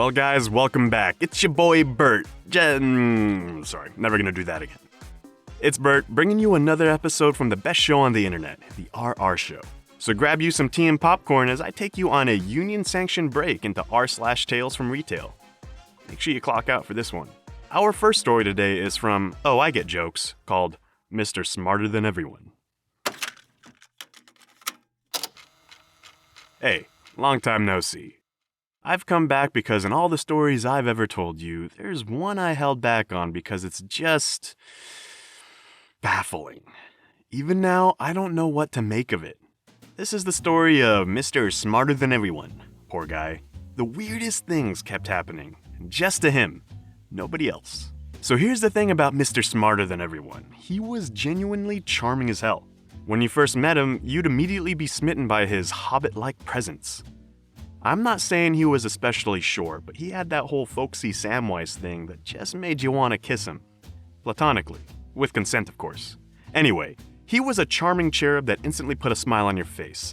Well guys, welcome back. It's your boy Bert. Sorry, never gonna do that again. It's Bert, bringing you another episode from the best show on the internet, the RR Show. So grab you some tea and popcorn as I take you on a union-sanctioned break into r/TalesFromRetail. Make sure you clock out for this one. Our first story today is from, I get jokes, called Mr. Smarter Than Everyone. Hey, long time no see. I've come back because in all the stories I've ever told you, there's one I held back on because it's just baffling. Even now, I don't know what to make of it. This is the story of Mr. Smarter Than Everyone. Poor guy. The weirdest things kept happening, and just to him, nobody else. So here's the thing about Mr. Smarter Than Everyone. He was genuinely charming as hell. When you first met him, you'd immediately be smitten by his hobbit-like presence. I'm not saying he was especially short, but he had that whole folksy Samwise thing that just made you want to kiss him. Platonically. With consent, of course. Anyway, he was a charming cherub that instantly put a smile on your face.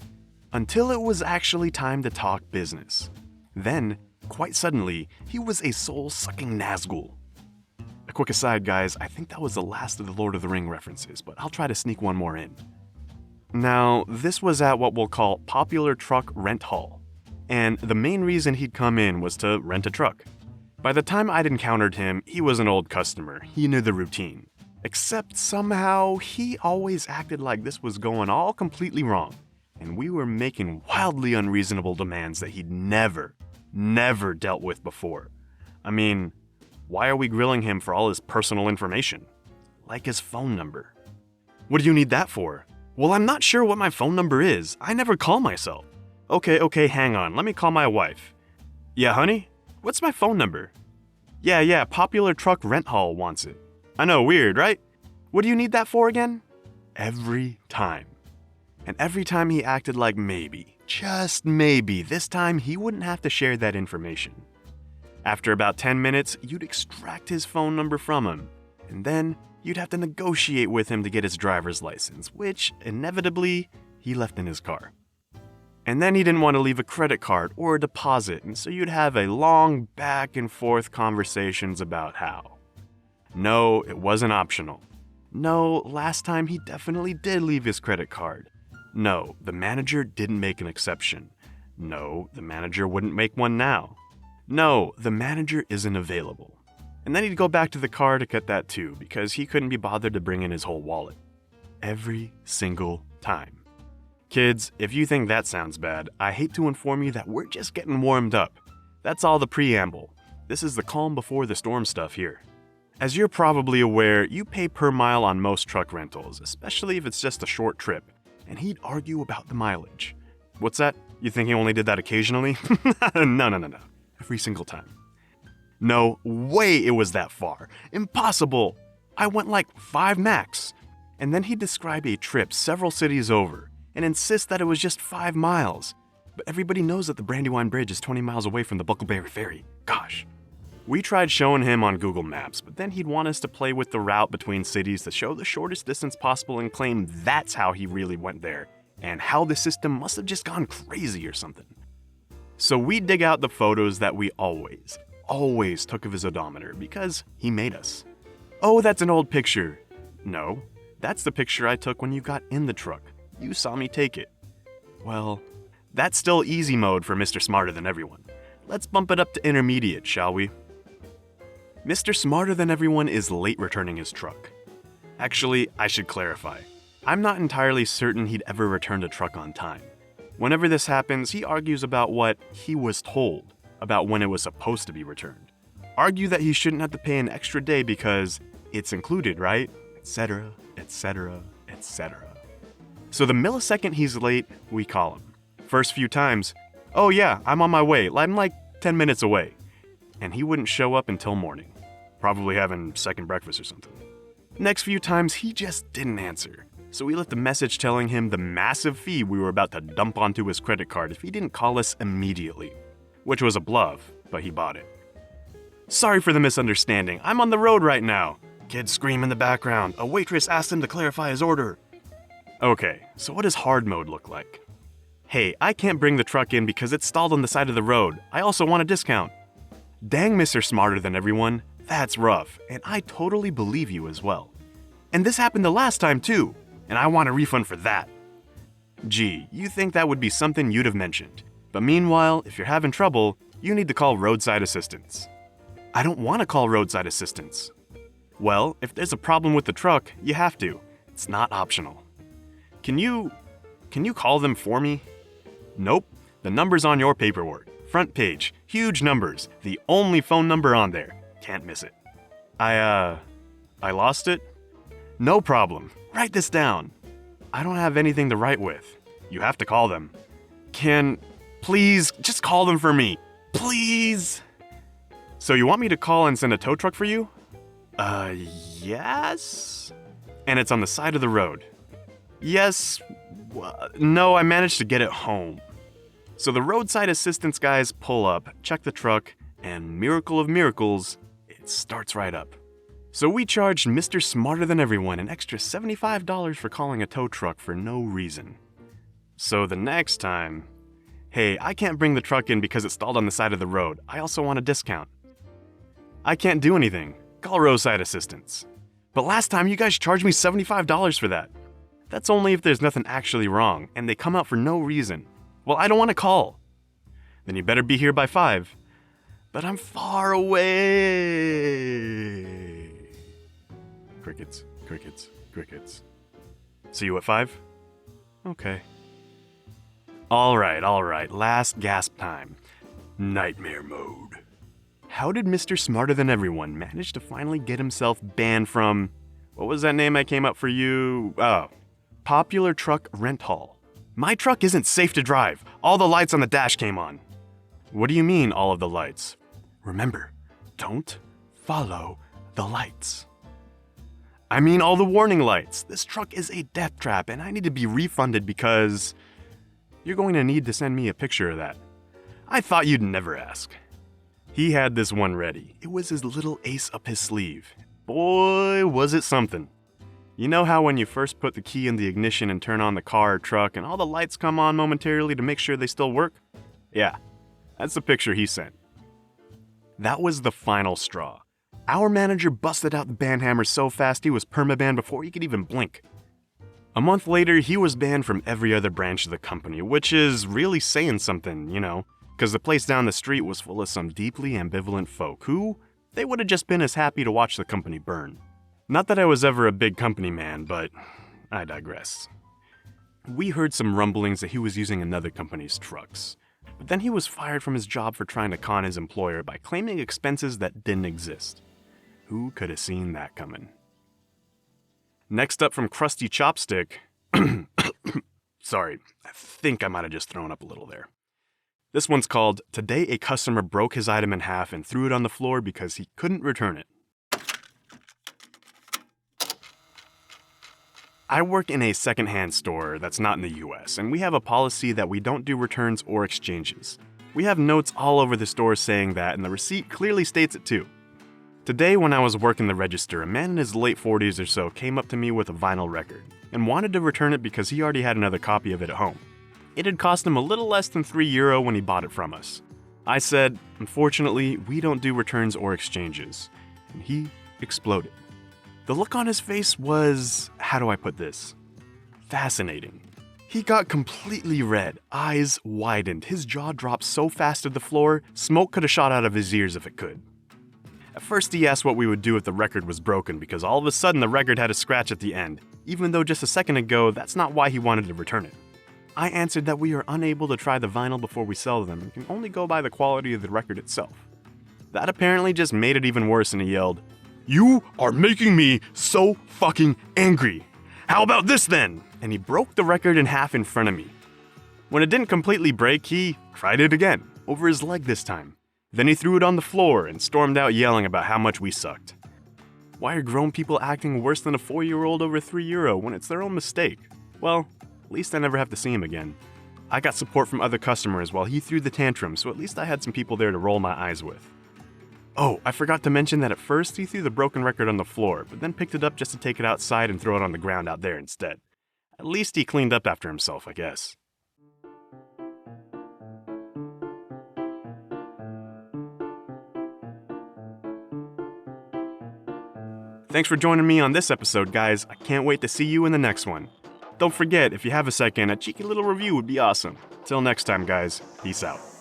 Until it was actually time to talk business. Then, quite suddenly, he was a soul-sucking Nazgul. A quick aside, guys, I think that was the last of the Lord of the Ring references, but I'll try to sneak one more in. Now, this was at what we'll call Popular Truck Rent Hall. And the main reason he'd come in was to rent a truck. By the time I'd encountered him, he was an old customer. He knew the routine. Except somehow, he always acted like this was going all completely wrong. And we were making wildly unreasonable demands that he'd never dealt with before. I mean, why are we grilling him for all his personal information? Like his phone number. What do you need that for? Well, I'm not sure what my phone number is. I never call myself. Okay, hang on. Let me call my wife. Yeah, honey? What's my phone number? Yeah, Popular Truck Rent Hall wants it. I know, weird, right? What do you need that for again? Every time. And every time he acted like maybe, just maybe, this time he wouldn't have to share that information. After about 10 minutes, you'd extract his phone number from him. And then you'd have to negotiate with him to get his driver's license, which, inevitably, he left in his car. And then he didn't want to leave a credit card or a deposit, and so you'd have a long back and forth conversations about how. No, it wasn't optional. No, last time he definitely did leave his credit card. No, the manager didn't make an exception. No, the manager wouldn't make one now. No, the manager isn't available. And then he'd go back to the car to get that too, because he couldn't be bothered to bring in his whole wallet. Every single time. Kids, if you think that sounds bad, I hate to inform you that we're just getting warmed up. That's all the preamble. This is the calm before the storm stuff here. As you're probably aware, you pay per mile on most truck rentals, especially if it's just a short trip, and he'd argue about the mileage. What's that? You think he only did that occasionally? No. Every single time. No way it was that far. Impossible. I went like 5 max. And then he'd describe a trip several cities over, and insist that it was just 5 miles. But everybody knows that the Brandywine Bridge is 20 miles away from the Buckleberry Ferry. Gosh. We tried showing him on Google Maps, but then he'd want us to play with the route between cities to show the shortest distance possible and claim that's how he really went there, and how the system must have just gone crazy or something. So we dig out the photos that we always took of his odometer, because he made us. Oh, that's an old picture. No, that's the picture I took when you got in the truck. You saw me take it. Well, that's still easy mode for Mr. Smarter Than Everyone. Let's bump it up to intermediate, shall we? Mr. Smarter Than Everyone is late returning his truck. Actually, I should clarify. I'm not entirely certain he'd ever returned a truck on time. Whenever this happens, he argues about what he was told about when it was supposed to be returned. Argue that he shouldn't have to pay an extra day because it's included, right? Etc. So the millisecond he's late, we call him. First few times, oh yeah, I'm on my way, I'm like 10 minutes away. And he wouldn't show up until morning. Probably having second breakfast or something. Next few times, he just didn't answer. So we left a message telling him the massive fee we were about to dump onto his credit card if he didn't call us immediately. Which was a bluff, but he bought it. Sorry for the misunderstanding, I'm on the road right now. Kids scream in the background, a waitress asked him to clarify his order. Okay, so what does hard mode look like? Hey, I can't bring the truck in because it's stalled on the side of the road. I also want a discount. Dang, Mr. Smarter Than Everyone, that's rough, and I totally believe you as well. And this happened the last time too, and I want a refund for that. Gee, you think that would be something you'd have mentioned. But meanwhile, if you're having trouble, you need to call roadside assistance. I don't want to call roadside assistance. Well, if there's a problem with the truck, you have to. It's not optional. Can you call them for me? Nope, the number's on your paperwork. Front page, huge numbers, the only phone number on there. Can't miss it. I lost it? No problem. Write this down. I don't have anything to write with. You have to call them. Please, just call them for me. Please. So you want me to call and send a tow truck for you? Yes? And it's on the side of the road. Yes. No, I managed to get it home. So the roadside assistance guys pull up, check the truck, and miracle of miracles, it starts right up. So we charged Mr. Smarter Than Everyone an extra $75 for calling a tow truck for no reason. So the next time, hey, I can't bring the truck in because it stalled on the side of the road. I also want a discount. I can't do anything. Call roadside assistance. But last time you guys charged me $75 for that. That's only if there's nothing actually wrong and they come out for no reason. Well, I don't want to call. Then you better be here by 5. But I'm far away. Crickets, crickets, crickets. See you at 5? Okay. All right, last gasp time. Nightmare mode. How did Mr. Smarter Than Everyone manage to finally get himself banned from, what was that name I came up for you? Oh, Popular Truck Rent Haul. My truck isn't safe to drive. All the lights on the dash came on. What do you mean, all of the lights? Remember, don't follow the lights. I mean all the warning lights. This truck is a death trap and I need to be refunded because you're going to need to send me a picture of that. I thought you'd never ask. He had this one ready. It was his little ace up his sleeve. Boy, was it something. You know how when you first put the key in the ignition and turn on the car or truck and all the lights come on momentarily to make sure they still work? Yeah, that's the picture he sent. That was the final straw. Our manager busted out the ban hammer so fast he was permabanned before he could even blink. A month later, he was banned from every other branch of the company, which is really saying something, because the place down the street was full of some deeply ambivalent folk who, they would have just been as happy to watch the company burn. Not that I was ever a big company man, but I digress. We heard some rumblings that he was using another company's trucks, but then he was fired from his job for trying to con his employer by claiming expenses that didn't exist. Who could have seen that coming? Next up from Krusty Chopstick, sorry, I think I might have just thrown up a little there. This one's called, Today a Customer Broke His Item in Half and Threw It on the Floor Because He Couldn't Return It. I work in a secondhand store that's not in the US, and we have a policy that we don't do returns or exchanges. We have notes all over the store saying that, and the receipt clearly states it too. Today, when I was working the register, a man in his late 40s or so came up to me with a vinyl record, and wanted to return it because he already had another copy of it at home. It had cost him a little less than €3 when he bought it from us. I said, unfortunately, we don't do returns or exchanges, and he exploded. The look on his face was, how do I put this? Fascinating. He got completely red, eyes widened, his jaw dropped so fast to the floor, smoke could have shot out of his ears if it could. At first he asked what we would do if the record was broken because all of a sudden the record had a scratch at the end, even though just a second ago that's not why he wanted to return it. I answered that we are unable to try the vinyl before we sell them and can only go by the quality of the record itself. That apparently just made it even worse and he yelled, "You are making me so fucking angry. How about this then?" And he broke the record in half in front of me. When it didn't completely break, he tried it again, over his leg this time. Then he threw it on the floor and stormed out yelling about how much we sucked. Why are grown people acting worse than a 4-year-old over €3 when it's their own mistake? Well, at least I never have to see him again. I got support from other customers while he threw the tantrum, so at least I had some people there to roll my eyes with. Oh, I forgot to mention that at first he threw the broken record on the floor, but then picked it up just to take it outside and throw it on the ground out there instead. At least he cleaned up after himself, I guess. Thanks for joining me on this episode, guys. I can't wait to see you in the next one. Don't forget, if you have a second, a cheeky little review would be awesome. Till next time, guys. Peace out.